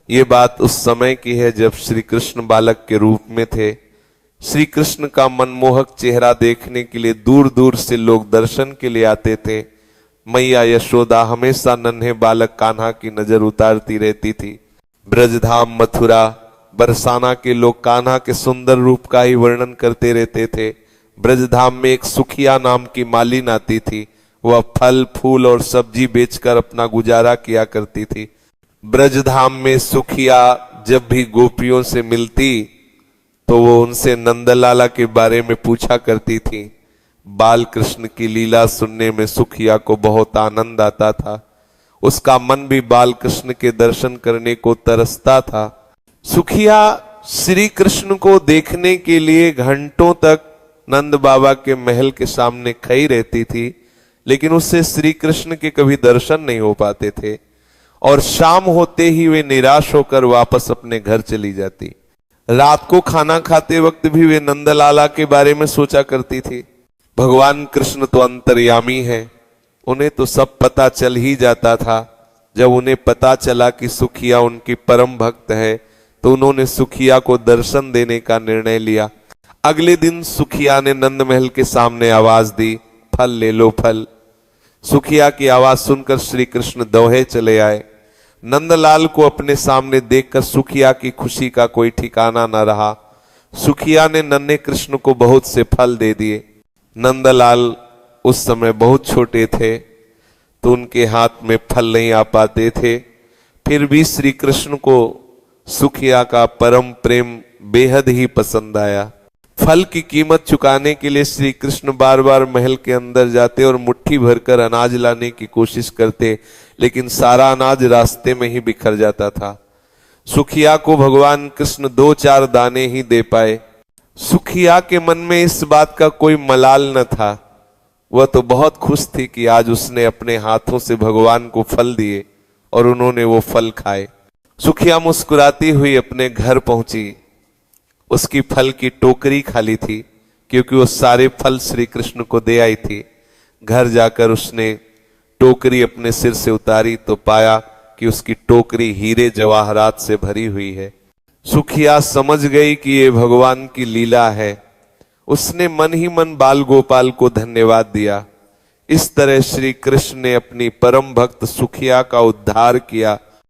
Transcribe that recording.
ये बात उस समय की है जब श्री कृष्ण बालक के रूप में थे। श्री कृष्ण का मनमोहक चेहरा देखने के लिए दूर दूर से लोग दर्शन के लिए आते थे। मैया यशोदा हमेशा नन्हे बालक कान्हा की नजर उतारती रहती थी। ब्रजधाम, मथुरा, बरसाना के लोग कान्हा के सुंदर रूप का ही वर्णन करते रहते थे। ब्रजधाम में एक सुखिया नाम की मालिन आती थी। वह फल फूल और सब्जी बेचकर अपना गुजारा किया करती थी। ब्रजधाम में सुखिया जब भी गोपियों से मिलती तो वो उनसे नंदलाला के बारे में पूछा करती थी। बाल कृष्ण की लीला सुनने में सुखिया को बहुत आनंद आता था। उसका मन भी बाल कृष्ण के दर्शन करने को तरसता था। सुखिया श्री कृष्ण को देखने के लिए घंटों तक नंद बाबा के महल के सामने खड़ी रहती थी, लेकिन उससे श्री कृष्ण के कभी दर्शन नहीं हो पाते थे और शाम होते ही वे निराश होकर वापस अपने घर चली जाती। रात को खाना खाते वक्त भी वे नंदलाला के बारे में सोचा करती थी। भगवान कृष्ण तो अंतर्यामी है, उन्हें तो सब पता चल ही जाता था। जब उन्हें पता चला कि सुखिया उनकी परम भक्त है तो उन्होंने सुखिया को दर्शन देने का निर्णय लिया। अगले दिन सुखिया ने नंद महल के सामने आवाज दी, फल ले लो फल। सुखिया की आवाज सुनकर श्री कृष्ण दौड़े चले आए। नंदलाल को अपने सामने देखकर सुखिया की खुशी का कोई ठिकाना न रहा। सुखिया ने नन्हे कृष्ण को बहुत से फल दे दिए। नंदलाल उस समय बहुत छोटे थे तो उनके हाथ में फल नहीं आ पाते थे। फिर भी श्री कृष्ण को सुखिया का परम प्रेम बेहद ही पसंद आया। फल की कीमत चुकाने के लिए श्री कृष्ण बार बार महल के अंदर जाते और मुट्ठी भरकर अनाज लाने की कोशिश करते, लेकिन सारा अनाज रास्ते में ही बिखर जाता था। सुखिया को भगवान कृष्ण 2-4 दाने ही दे पाए। सुखिया के मन में इस बात का कोई मलाल न था। वह तो बहुत खुश थी कि आज उसने अपने हाथों से भगवान को फल दिए और उन्होंने वो फल खाए। सुखिया मुस्कुराती हुई अपने घर पहुंची। उसकी फल की टोकरी खाली थी क्योंकि वो सारे फल श्री कृष्ण को दे आई थी। घर जाकर उसने टोकरी अपने सिर से उतारी तो पाया कि उसकी टोकरी हीरे जवाहरात से भरी हुई है। सुखिया समझ गई कि ये भगवान की लीला है। उसने मन ही मन बाल गोपाल को धन्यवाद दिया। इस तरह श्री कृष्ण ने अपनी परम भक्त सुखिया का उद्धार किया